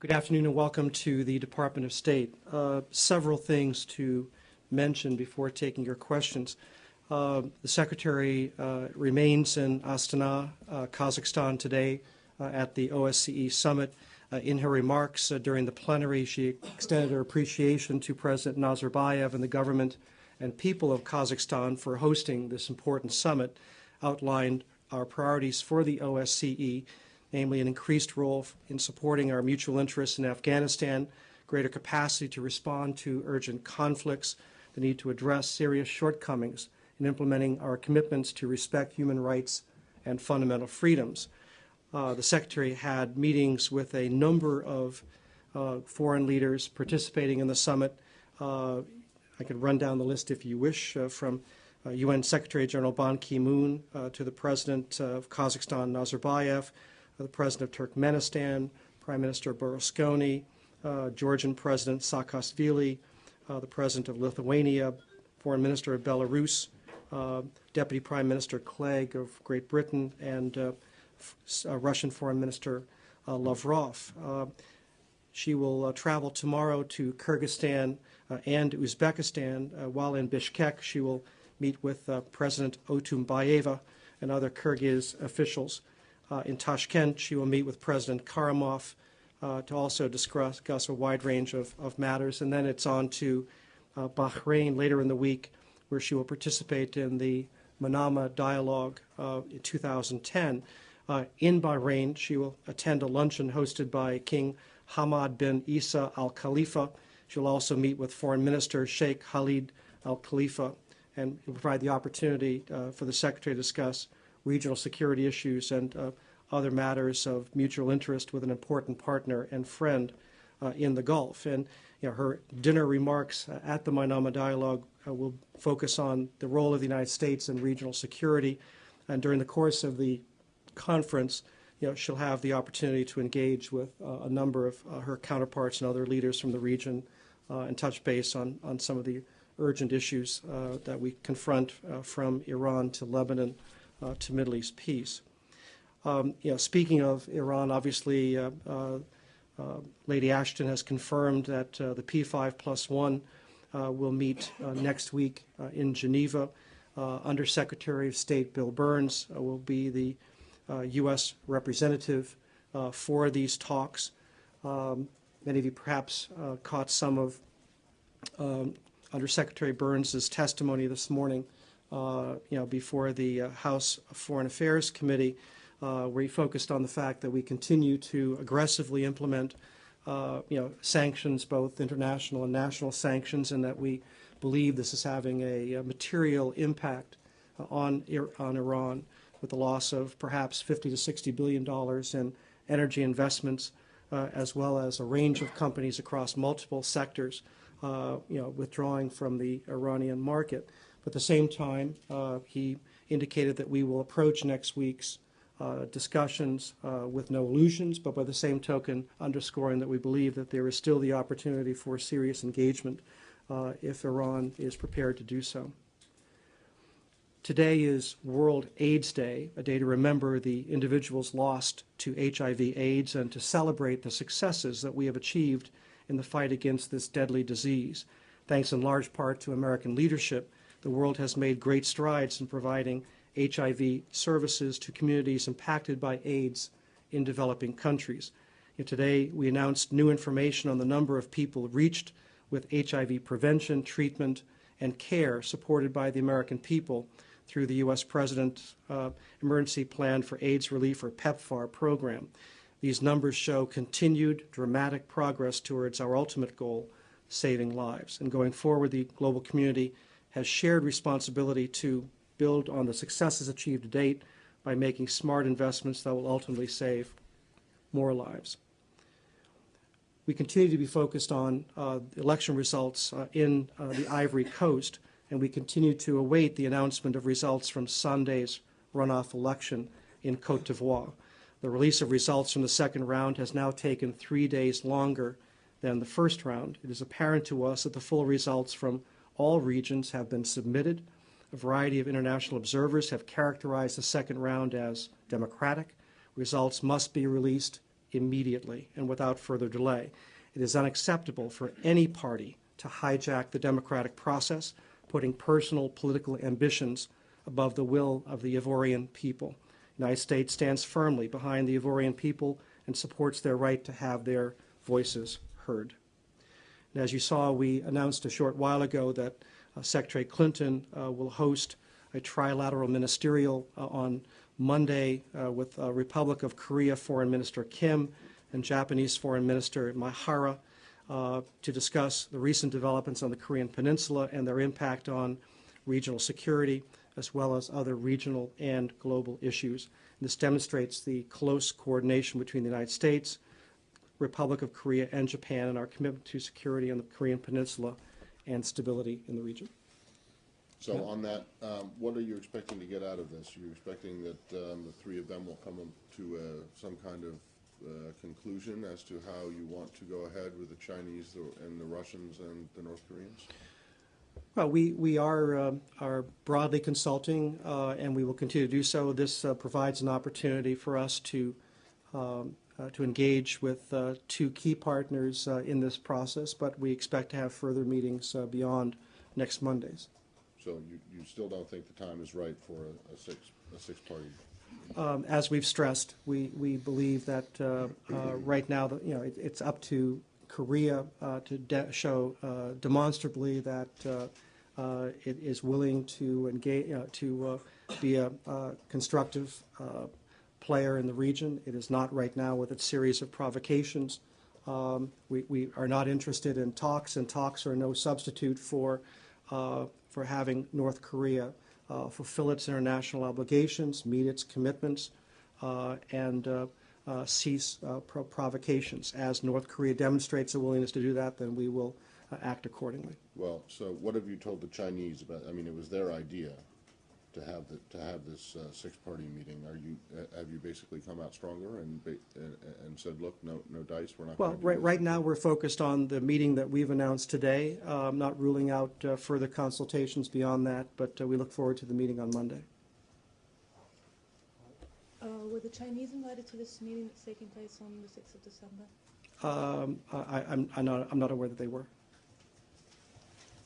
Good afternoon and welcome to the Department of State. Several things to mention before taking your questions. The Secretary remains in Astana, Kazakhstan today at the OSCE Summit. In her remarks during the plenary, she extended her appreciation to President Nazarbayev and the government and people of Kazakhstan for hosting this important summit, outlined our priorities for the OSCE, namely an increased role in supporting our mutual interests in Afghanistan, greater capacity to respond to urgent conflicts, the need to address serious shortcomings in implementing our commitments to respect human rights and fundamental freedoms. The Secretary had meetings with a number of foreign leaders participating in the summit. I could run down the list if you wish, from UN Secretary General Ban Ki-moon to the President of Kazakhstan, Nazarbayev, the President of Turkmenistan, Prime Minister Berlusconi, Georgian President Saakashvili, the President of Lithuania, Foreign Minister of Belarus, Deputy Prime Minister Clegg of Great Britain, and Russian Foreign Minister Lavrov. She will travel tomorrow to Kyrgyzstan and Uzbekistan. While in Bishkek, she will meet with President Otunbayeva and other Kyrgyz officials. In Tashkent, she will meet with President Karimov to also discuss a wide range of matters. And then it's on to Bahrain later in the week, where she will participate in the Manama Dialogue in 2010. In Bahrain, she will attend a luncheon hosted by King Hamad bin Isa Al Khalifa. She'll also meet with Foreign Minister Sheikh Khalid Al Khalifa and provide the opportunity for the Secretary to discuss regional security issues and other matters of mutual interest with an important partner and friend in the Gulf. And her dinner remarks at the Manama Dialogue will focus on the role of the United States in regional security. And during the course of the conference, she'll have the opportunity to engage with a number of her counterparts and other leaders from the region and touch base on some of the urgent issues that we confront from Iran to Lebanon to Middle East peace. Speaking of Iran, obviously, Lady Ashton has confirmed that the P5+1 will meet next week in Geneva. Undersecretary of State Bill Burns will be the U.S. representative for these talks. Many of you perhaps caught some of Undersecretary Burns' testimony this morning before the House Foreign Affairs Committee, where he focused on the fact that we continue to aggressively implement sanctions, both international and national sanctions, and that we believe this is having a material impact on Iran, with the loss of perhaps $50 to $60 billion in energy investments, as well as a range of companies across multiple sectors, withdrawing from the Iranian market. But at the same time, he indicated that we will approach next week's discussions with no illusions, but by the same token underscoring that we believe that there is still the opportunity for serious engagement if Iran is prepared to do so. Today is World AIDS Day, a day to remember the individuals lost to HIV/AIDS and to celebrate the successes that we have achieved in the fight against this deadly disease. Thanks in large part to American leadership, the world has made great strides in providing HIV services to communities impacted by AIDS in developing countries. Today, we announced new information on the number of people reached with HIV prevention, treatment, and care supported by the American people through the U.S. President's Emergency Plan for AIDS Relief, or PEPFAR program. These numbers show continued dramatic progress towards our ultimate goal, saving lives. And going forward, the global community has shared responsibility to build on the successes achieved to date by making smart investments that will ultimately save more lives. We continue to be focused on election results in the Ivory Coast, and we continue to await the announcement of results from Sunday's runoff election in Côte d'Ivoire. The release of results from the second round has now taken 3 days longer than the first round. It is apparent to us that the full results from all regions have been submitted. A variety of international observers have characterized the second round as democratic. Results must be released immediately and without further delay. It is unacceptable for any party to hijack the democratic process, putting personal political ambitions above the will of the Ivorian people. The United States stands firmly behind the Ivorian people and supports their right to have their voices heard. And as you saw, we announced a short while ago that Secretary Clinton will host a trilateral ministerial on Monday with Republic of Korea Foreign Minister Kim and Japanese Foreign Minister Maehara to discuss the recent developments on the Korean Peninsula and their impact on regional security, as well as other regional and global issues. This demonstrates the close coordination between the United States, Republic of Korea, and Japan, and our commitment to security on the Korean Peninsula and stability in the region. So on that, what are you expecting to get out of this? Are you expecting that the three of them will come to some kind of conclusion as to how you want to go ahead with the Chinese and the Russians and the North Koreans? Well, we are broadly consulting, and we will continue to do so. This provides an opportunity for us to engage with two key partners in this process, but we expect to have further meetings beyond next Monday's. So you still don't think the time is right for a six-party? As we've stressed, we believe that right now, it's up to Korea to show demonstrably that it is willing to engage, to be a constructive player in the region. It is not right now with its series of provocations. We are not interested in talks, and talks are no substitute for having North Korea fulfill its international obligations, meet its commitments, and cease provocations. As North Korea demonstrates a willingness to do that, then we will act accordingly. Well, so what have you told the Chinese about? I mean, it was their idea to have this six-party meeting. Have you basically come out stronger and said, look, no dice, we're not? Well, right now we're focused on the meeting that we've announced today. Not ruling out further consultations beyond that, but we look forward to the meeting on Monday. Were the Chinese invited to this meeting that's taking place on the 6th of December? I'm not aware that they were.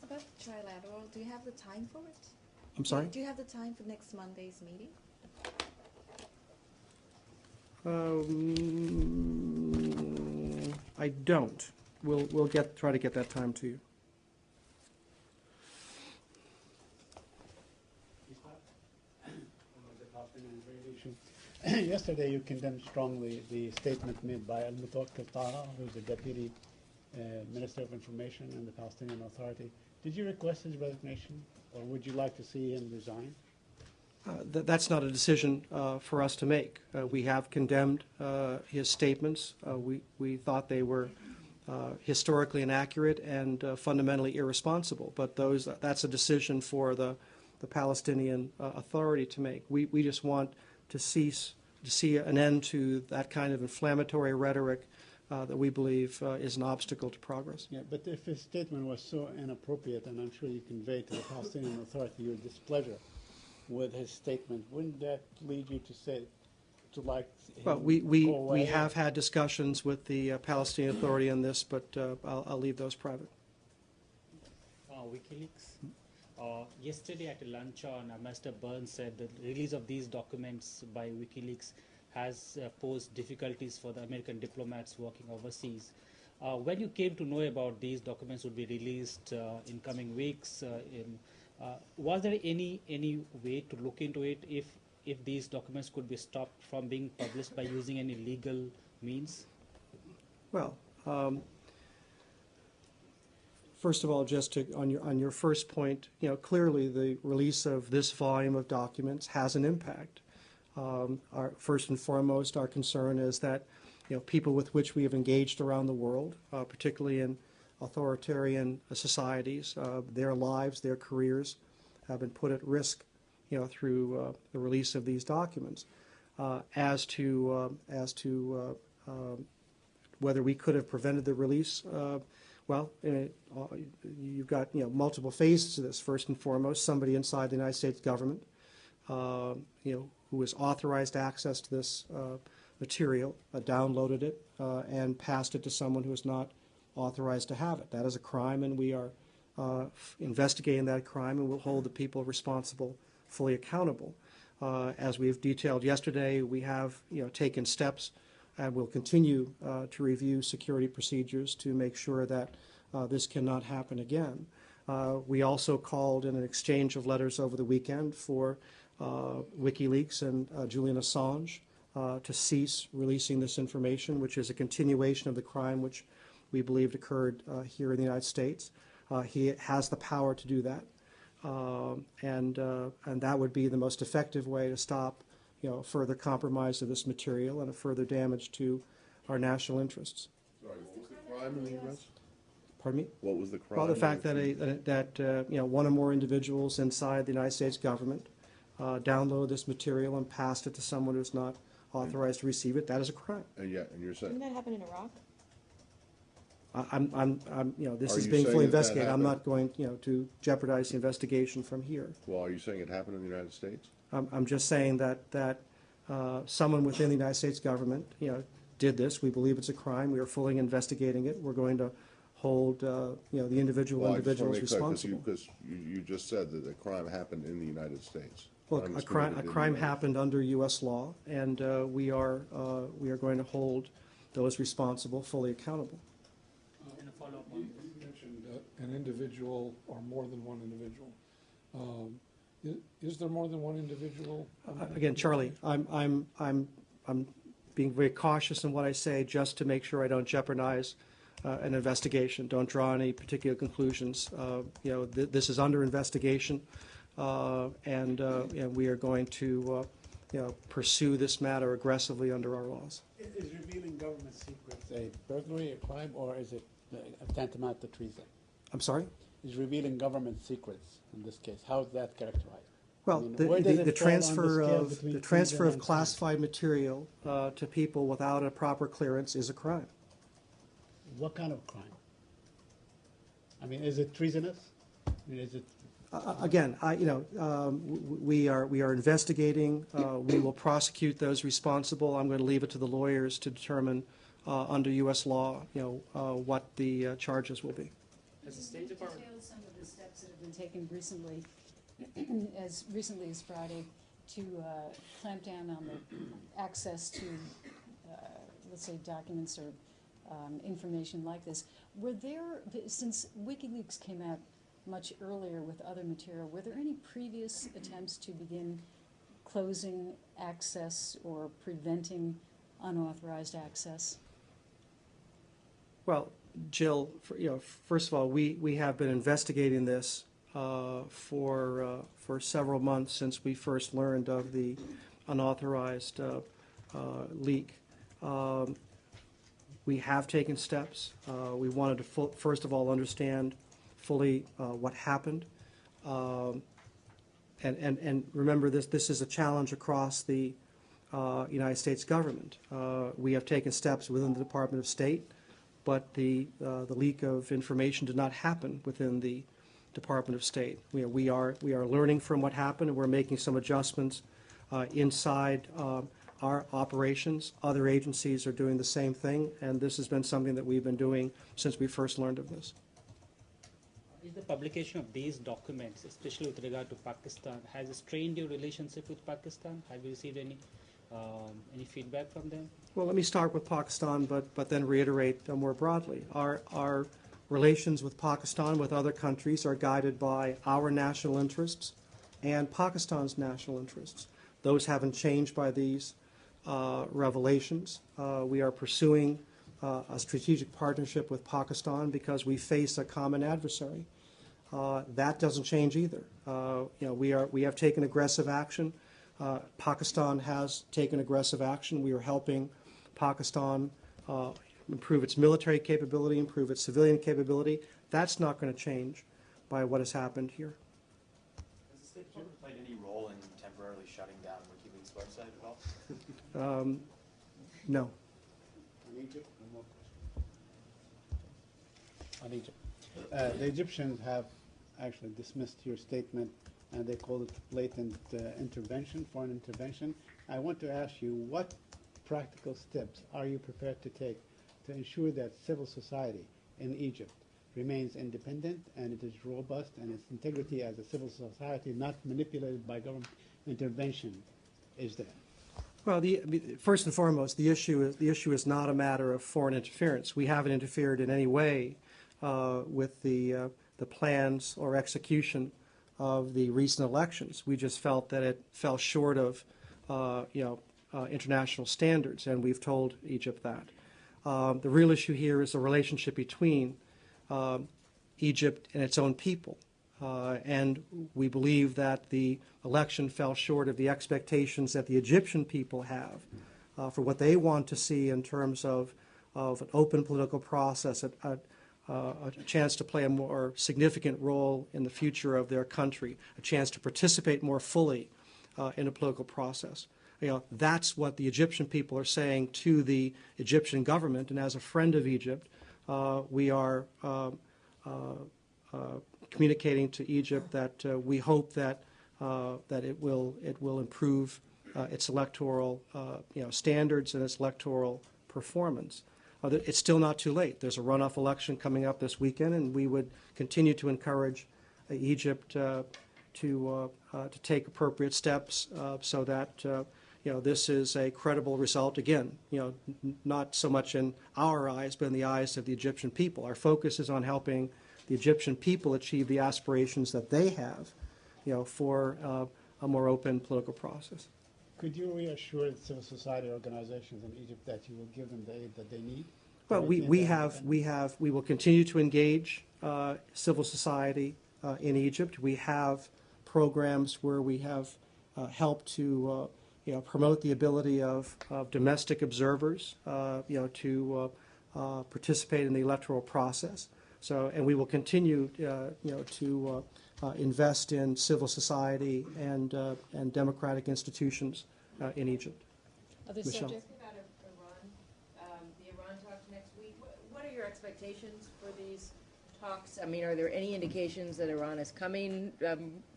About trilateral, do you have the time for it? I'm sorry? Do you have the time for next Monday's meeting? I don't. We'll try to get that time to you. Yesterday you condemned strongly the statement made by Al-Mutawakkil Taha, who is the Deputy Minister of Information in the Palestinian Authority. Did you request his resignation, or would you like to see him resign? That's not a decision for us to make. We have condemned his statements. We thought they were historically inaccurate and fundamentally irresponsible, but that's a decision for the Palestinian Authority to make. We just want to see an end to that kind of inflammatory rhetoric that we believe is an obstacle to progress. Yeah, but if his statement was so inappropriate, and I'm sure you conveyed to the Palestinian Authority your displeasure with his statement, wouldn't that lead you to say, to like him well, go away? we have had discussions with the Palestinian Authority on this, but I'll leave those private. WikiLeaks. Yesterday at a luncheon, Ambassador Burns said the release of these documents by WikiLeaks has posed difficulties for the American diplomats working overseas. When you came to know about these documents would be released in coming weeks, was there any way to look into it if these documents could be stopped from being published by using any legal means? Well, first of all, just on your first point, clearly the release of this volume of documents has an impact. First and foremost, our concern is that people with which we have engaged around the world, particularly in authoritarian societies, their lives, their careers have been put at risk, through the release of these documents. As to whether we could have prevented the release, well, you've got multiple phases to this. First and foremost, somebody inside the United States government, who has authorized access to this material, downloaded it, and passed it to someone who is not authorized to have it. That is a crime, and we are investigating that crime, and will hold the people responsible fully accountable. As we have detailed yesterday, we have taken steps and will continue to review security procedures to make sure that this cannot happen again. We also called in an exchange of letters over the weekend for WikiLeaks and Julian Assange to cease releasing this information, which is a continuation of the crime which we believed occurred here in the United States. He has the power to do that, and that would be the most effective way to stop further compromise of this material and a further damage to our national interests. Sorry, what was the crime in the U.S.? Pardon me? What was the crime? Well, the fact that one or more individuals inside the United States government download this material and passed it to someone who's not authorized to receive it, that is a crime. And you're saying, Didn't that happen in Iraq? This Are is you being saying fully that that investigated. I'm happened? not going, to jeopardize the investigation from here. well, are you saying it happened in the United States? I'm just saying that someone within the United States government, did this. We believe it's a crime. We are fully investigating it. We're going to hold, the individuals Well, I just wanna make clear, responsible. Because you just said that the crime happened in the United States. Look, I'm a assuming it crime didn't. happened under U.S. law, and we are going to hold those responsible fully accountable. And a follow-up on this. You mentioned an individual or more than one individual. Is there more than one individual? Again, Charlie, I'm being very cautious in what I say, just to make sure I don't jeopardize an investigation. Don't draw any particular conclusions. This is under investigation, and we are going to pursue this matter aggressively under our laws. Is revealing government secrets a burglary, a crime, or is it tantamount to treason? I'm sorry? Is revealing government secrets in this case? How is that characterized? Well, I mean, where does the it fall on the transfer scale of between the transfer treason of and classified material to people without a proper clearance is a crime. crime? What kind of crime? I mean, is it treasonous? I mean, is it? Again, we are investigating. We will prosecute those responsible. I'm going to leave it to the lawyers to determine under U.S. law, what the charges will be. As a State Department. Detailed some of the steps that have been taken recently, as recently as Friday, to clamp down on the access to, let's say, documents or information like this. Were there, since WikiLeaks came out much earlier with other material, were there any previous attempts to begin closing access or preventing unauthorized access? Well, Jill, first of all, we have been investigating this for several months since we first learned of the unauthorized leak. We have taken steps. We wanted to first of all understand fully what happened, and remember this is a challenge across the United States government. We have taken steps within the Department of State, but the leak of information did not happen within the Department of State. We are learning from what happened, and we're making some adjustments inside our operations. Other agencies are doing the same thing, and this has been something that we've been doing since we first learned of this. Is the publication of these documents, especially with regard to Pakistan, has it strained your relationship with Pakistan? Have you received any feedback from them? Well, let me start with Pakistan, but then reiterate more broadly. Our relations with Pakistan, with other countries, are guided by our national interests and Pakistan's national interests. Those haven't changed by these revelations. We are pursuing a strategic partnership with Pakistan because we face a common adversary. That doesn't change either. We have taken aggressive action. Pakistan has taken aggressive action. We are helping Pakistan improve its military capability, improve its civilian capability. That's not going to change by what has happened here. Has the State Department played any role in temporarily shutting down WikiLeaks' website at all? No. On Egypt, one more question. On Egypt. The Egyptians have actually dismissed your statement, and they call it blatant intervention, foreign intervention. I want to ask you, what practical steps are you prepared to take to ensure that civil society in Egypt remains independent and it is robust and its integrity as a civil society, not manipulated by government intervention, is there? Well, first and foremost, the issue is not a matter of foreign interference. We haven't interfered in any way with the plans or execution of the recent elections. We just felt that it fell short of international standards, and we've told Egypt that. The real issue here is the relationship between Egypt and its own people. And we believe that the election fell short of the expectations that the Egyptian people have for what they want to see in terms of an open political process, a chance to play a more significant role in the future of their country, a chance to participate more fully in a political process. That's what the Egyptian people are saying to the Egyptian government, and as a friend of Egypt, we are communicating to Egypt that we hope that it will improve its electoral standards and its electoral performance. It's still not too late. There's a runoff election coming up this weekend, and we would continue to encourage Egypt to take appropriate steps so that this is a credible result. Again, not so much in our eyes, but in the eyes of the Egyptian people. Our focus is on helping the Egyptian people achieve the aspirations that they have, for a more open political process. Could you reassure the civil society organizations in Egypt that you will give them the aid that they need? Well, we will continue to engage civil society in Egypt. We have programs where we have helped to promote the ability of domestic observers, to participate in the electoral process. So, and we will continue, to invest in civil society and democratic institutions in Egypt. Other Michelle. subject? About Iran, the Iran talks next week. What are your expectations for these talks? I mean, are there any indications that Iran is coming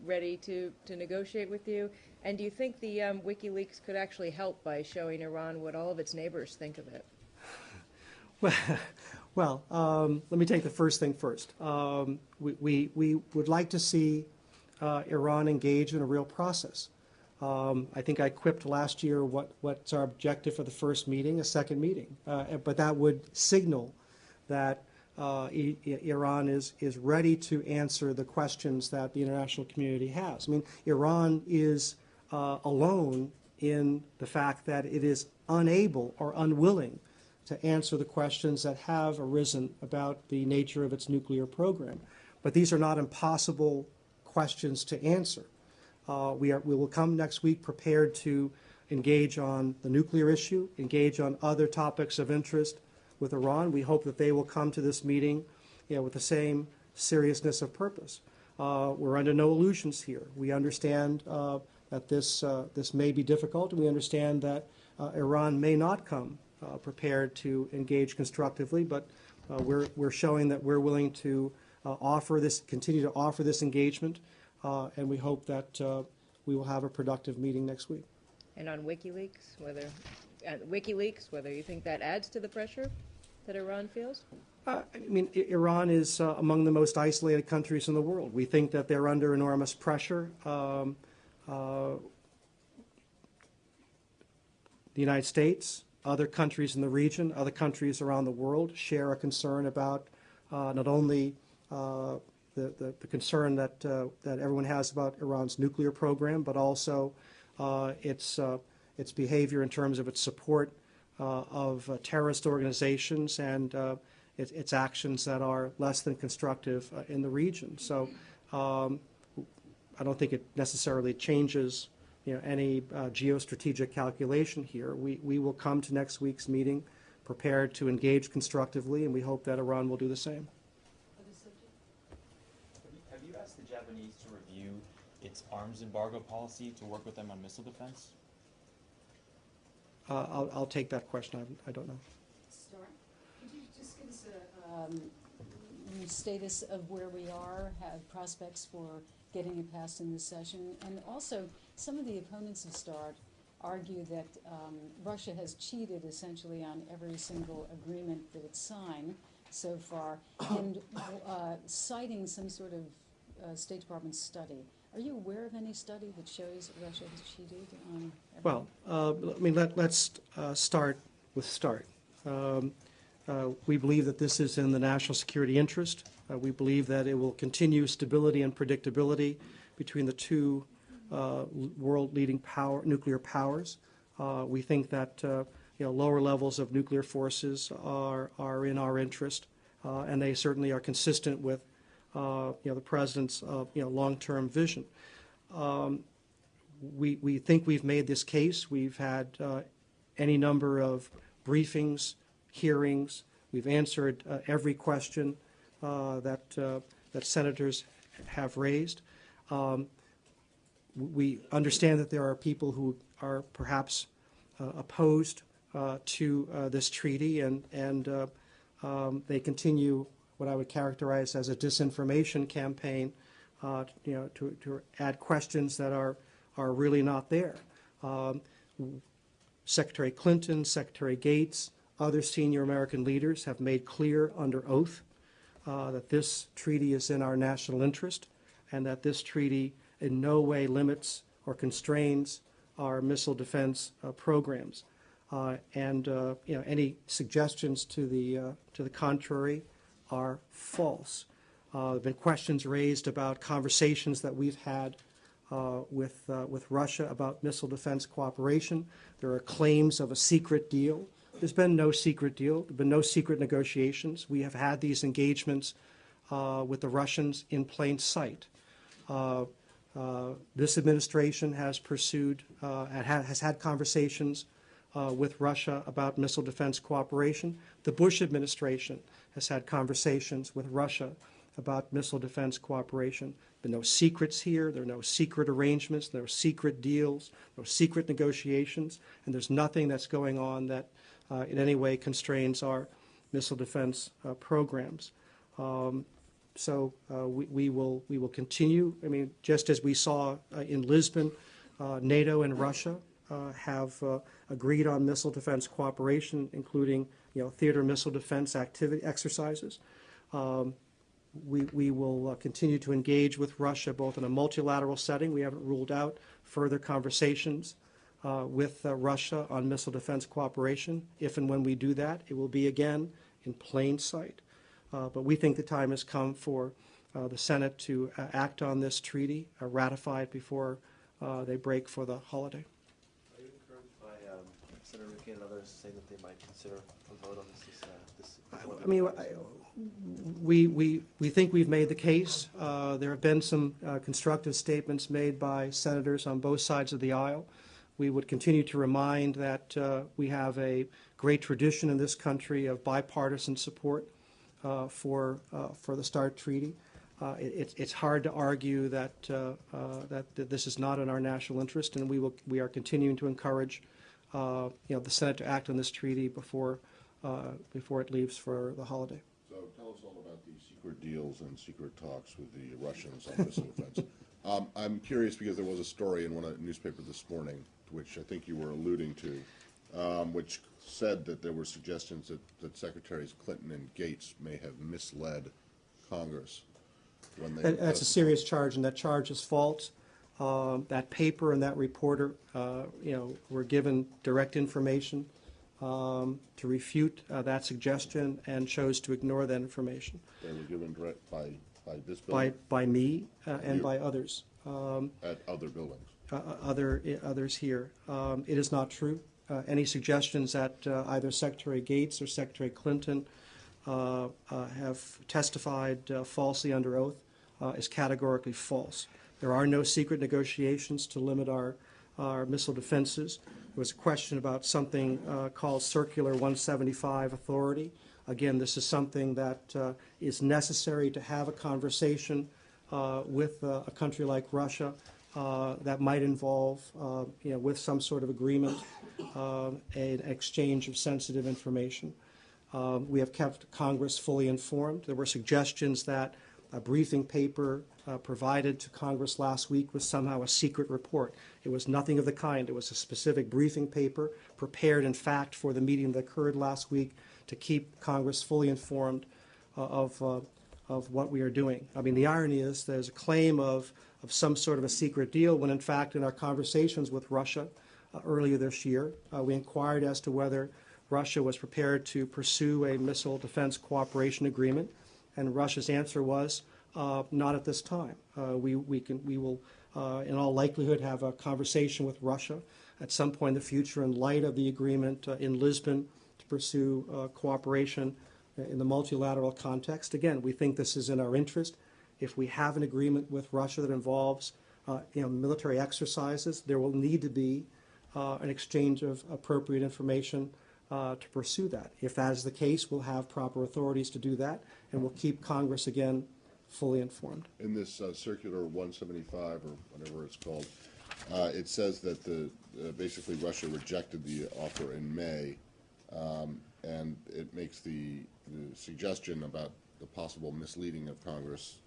ready to negotiate with you? And do you think the WikiLeaks could actually help by showing Iran what all of its neighbors think of it? Well, let me take the first thing first. We would like to see Iran engage in a real process. I think I quipped last year what's our objective for the first meeting, a second meeting. But that would signal that Iran is ready to answer the questions that the international community has. I mean, Iran is alone in the fact that it is unable or unwilling to answer the questions that have arisen about the nature of its nuclear program. But these are not impossible questions to answer. We will come next week prepared to engage on the nuclear issue, engage on other topics of interest with Iran. We hope that they will come to this meeting with the same seriousness of purpose. We're under no illusions here. We understand that this may be difficult, and we understand that Iran may not come prepared to engage constructively, but we're showing that we're willing to continue to offer this engagement, and we hope that we will have a productive meeting next week. And on WikiLeaks, whether you think that adds to the pressure that Iran feels? I mean, Iran is among the most isolated countries in the world. We think that they're under enormous pressure. The United States, other countries in the region, other countries around the world share a concern about not only the concern that everyone has about Iran's nuclear program, but also its behavior in terms of its support of terrorist organizations and its actions that are less than constructive in the region. So I don't think it necessarily changes any geostrategic calculation here. We will come to next week's meeting prepared to engage constructively, and we hope that Iran will do the same. Have you asked the Japanese to review its arms embargo policy to work with them on missile defense? I'll take that question. I don't know. Start. Could you just give us a status of where we are, have prospects for getting it passed in this session? And also, some of the opponents of START argue that Russia has cheated essentially on every single agreement that it's signed so far, and citing some sort of State Department study. Are you aware of any study that shows Russia has cheated on everything? Well, I mean, let's start with START. We believe that this is in the national security interest. We believe that it will continue stability and predictability between the two world-leading nuclear powers. We think that lower levels of nuclear forces are in our interest, and they certainly are consistent with the president's long-term vision. We think we've made this case. We've had any number of briefings, hearings. We've answered every question that senators have raised. We understand that there are people who are perhaps opposed to this treaty, and they continue what I would characterize as a disinformation campaign, to add questions that are really not there. Secretary Clinton, Secretary Gates, other senior American leaders have made clear under oath that this treaty is in our national interest, and that this treaty in no way limits or constrains our missile defense programs. Any suggestions to the contrary are false. There have been questions raised about conversations that we've had with Russia about missile defense cooperation. There are claims of a secret deal. There's been no secret deal. There have been no secret negotiations. We have had these engagements with the Russians in plain sight. This administration has pursued, has had conversations with Russia about missile defense cooperation. The Bush administration has had conversations with Russia about missile defense cooperation. There are no secrets here. There are no secret arrangements. There are secret deals, no secret negotiations, and there's nothing that's going on that in any way constrains our missile defense programs. So we will continue. I mean, just as we saw in Lisbon, NATO and Russia have agreed on missile defense cooperation, including theater missile defense exercises. We will continue to engage with Russia both in a multilateral setting. We haven't ruled out further conversations with Russia on missile defense cooperation. If and when we do that, it will be again in plain sight. But we think the time has come for the Senate to act on this treaty, ratify it before they break for the holiday. Are you encouraged by Senator McCain and others saying that they might consider a vote on this? I mean, we think we've made the case. There have been some constructive statements made by senators on both sides of the aisle. We would continue to remind that we have a great tradition in this country of bipartisan support for the START treaty. It's hard to argue that this is not in our national interest, and we are continuing to encourage the Senate to act on this treaty before it leaves for the holiday. So tell us all about these secret deals and secret talks with the Russians on missile defense. I'm curious because there was a story in one newspaper this morning, which I think you were alluding to, which said that there were suggestions that Secretaries Clinton and Gates may have misled Congress when they... That's a serious charge, and that charge is false. That paper and that reporter, were given direct information to refute that suggestion and chose to ignore that information. They were given direct by this building? By me and by others. At other buildings? Others here. It is not true. Any suggestions that either Secretary Gates or Secretary Clinton have testified falsely under oath is categorically false. There are no secret negotiations to limit our missile defenses. There was a question about something called Circular 175 authority. Again, this is something that is necessary to have a conversation with a country like Russia that might involve, with some sort of agreement, an exchange of sensitive information. We have kept Congress fully informed. There were suggestions that a briefing paper provided to Congress last week was somehow a secret report. It was nothing of the kind. It was a specific briefing paper prepared, in fact, for the meeting that occurred last week to keep Congress fully informed of what we are doing. I mean, the irony is there's a claim of some sort of a secret deal when, in fact, in our conversations with Russia earlier this year, we inquired as to whether Russia was prepared to pursue a missile defense cooperation agreement, and Russia's answer was not at this time. We will, in all likelihood, have a conversation with Russia at some point in the future in light of the agreement in Lisbon to pursue cooperation in the multilateral context. Again, we think this is in our interest. If we have an agreement with Russia that involves military exercises, there will need to be an exchange of appropriate information to pursue that. If that is the case, we'll have proper authorities to do that, and we'll keep Congress, again, fully informed. In this Circular 175, or whatever it's called, it says that basically Russia rejected the offer in May, and it makes the suggestion about the possible misleading of Congress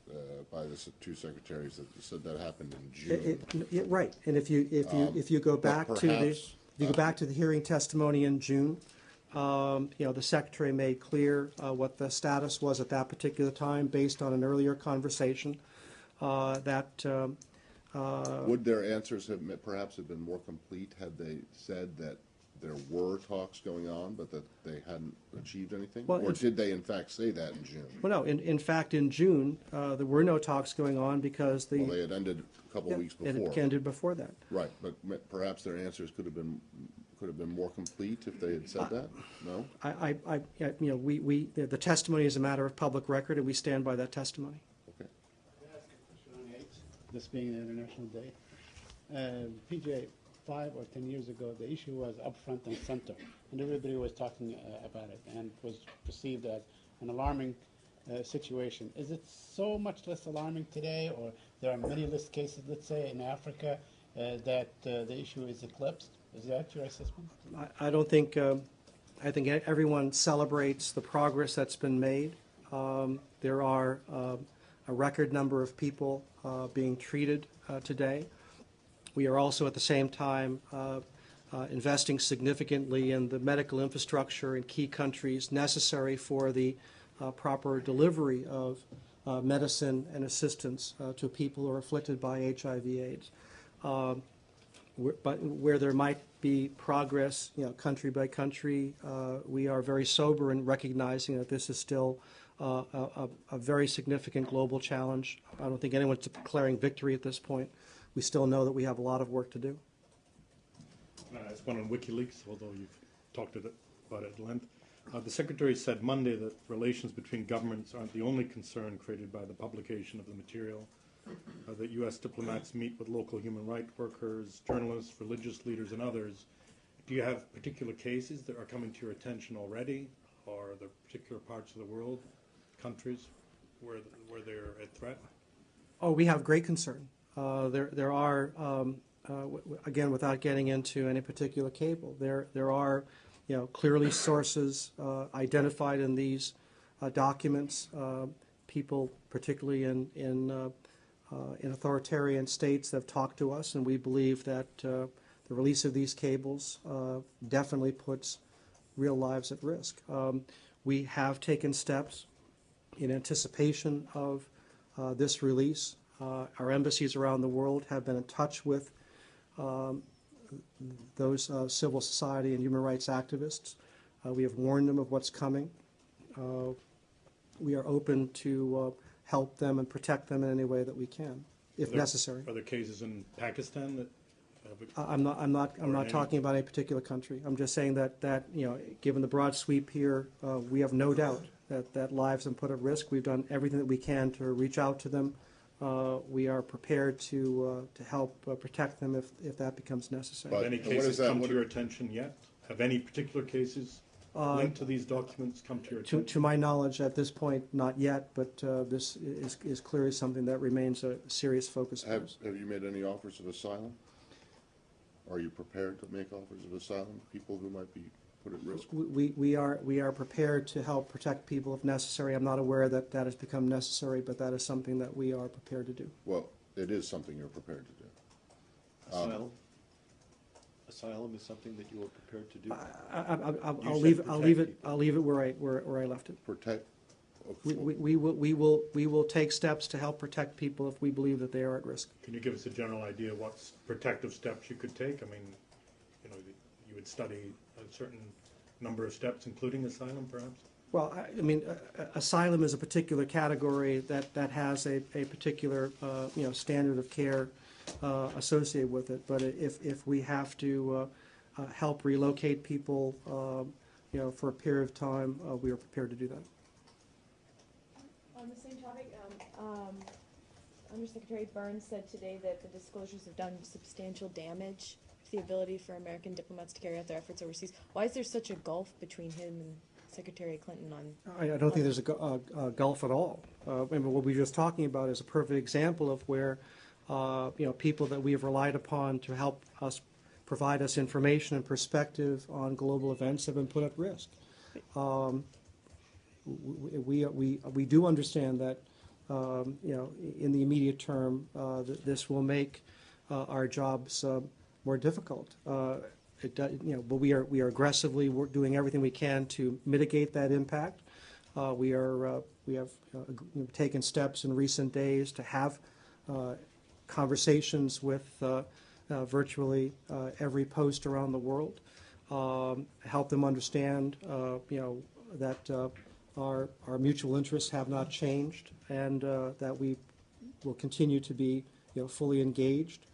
by the two secretaries that said that happened in June. Right, and if you go back to the hearing testimony in June, the secretary made clear what the status was at that particular time, based on an earlier conversation. Would their answers perhaps have been more complete had they said that there were talks going on, but that they hadn't achieved anything? Well, or did they, in fact, say that in June? Well, no. In fact, in June, there were no talks going on because they had ended a couple of weeks before. It ended before that. Right, but perhaps their answers could have been more complete if they had said that. No. The testimony is a matter of public record, and we stand by that testimony. Okay. This being an International Day, PJ. 5 or 10 years ago, the issue was up front and center, and everybody was talking about it, and was perceived as an alarming situation. Is it so much less alarming today, or there are many less cases, let's say, in Africa, that the issue is eclipsed? Is that your assessment? I don't think. I think everyone celebrates the progress that's been made. There are a record number of people being treated today. We are also at the same time investing significantly in the medical infrastructure in key countries necessary for the proper delivery of medicine and assistance to people who are afflicted by HIV/AIDS. But where there might be progress, country by country, we are very sober in recognizing that this is still a very significant global challenge. I don't think anyone's declaring victory at this point. We still know that we have a lot of work to do. It's one on WikiLeaks, although you've talked about it at length. The Secretary said Monday that relations between governments aren't the only concern created by the publication of the material, that U.S. diplomats meet with local human rights workers, journalists, religious leaders, and others. Do you have particular cases that are coming to your attention already, or are there particular parts of the world, countries, where they're a threat? Oh, we have great concern. There are, again, without getting into any particular cable, there are, clearly sources identified in these documents. People, particularly in authoritarian states, have talked to us, and we believe that the release of these cables definitely puts real lives at risk. We have taken steps in anticipation of this release. Our embassies around the world have been in touch with those civil society and human rights activists. We have warned them of what's coming. We are open to help them and protect them in any way that we can, if necessary. Are there cases in Pakistan that? I'm not talking about any particular country. I'm just saying that given the broad sweep here, we have no doubt that lives have been put at risk. We've done everything that we can to reach out to them. We are prepared to help protect them if that becomes necessary. Have any cases come to your attention yet? Have any particular cases linked to these documents come to your attention? To my knowledge, at this point, not yet, but this is clearly something that remains a serious focus for us. Have you made any offers of asylum? Are you prepared to make offers of asylum to people who might be put at risk? We are prepared to help protect people if necessary. I'm not aware that that has become necessary, but that is something that we are prepared to do. Well, it is something you're prepared to do. Asylum is something that you are prepared to do? I'll leave it where I left it. Protect? We will take steps to help protect people if we believe that they are at risk. Can you give us a general idea of what protective steps you could take? I mean, you know, you would study a certain number of steps, including asylum, perhaps? Well, I mean, asylum is a particular category that has a particular standard of care associated with it. But if we have to help relocate people, for a period of time, we are prepared to do that. On the same topic, Undersecretary Burns said today that the disclosures have done substantial damage to the ability for American diplomats to carry out their efforts overseas. Why is there such a gulf between him and Secretary Clinton on? I don't think there's a gulf at all. What we were just talking about is a perfect example of where people that we have relied upon to help us provide us information and perspective on global events have been put at risk. We do understand that in the immediate term that this will make our jobs more difficult. But we are aggressively doing everything we can to mitigate that impact. We have taken steps in recent days to have conversations with virtually every post around the world, help them understand that our mutual interests have not changed, and that we will continue to be fully engaged.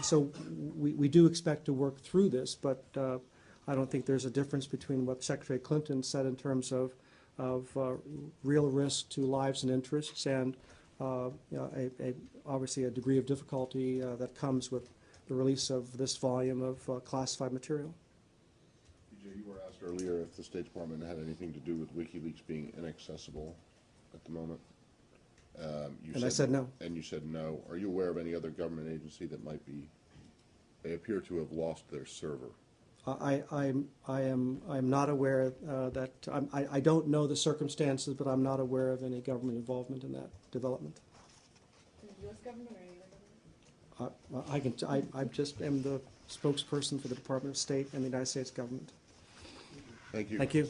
So we do expect to work through this, but I don't think there's a difference between what Secretary Clinton said in terms of real risk to lives and interests, and obviously a degree of difficulty that comes with the release of this volume of classified material. You were asked earlier if the State Department had anything to do with WikiLeaks being inaccessible at the moment. I said no. And you said no. Are you aware of any other government agency that might be? They appear to have lost their server. I'm not aware that I don't know the circumstances, but I'm not aware of any government involvement in that development. In the U.S. government or any other government? I just am the spokesperson for the Department of State and the United States government. Thank you. Thank you.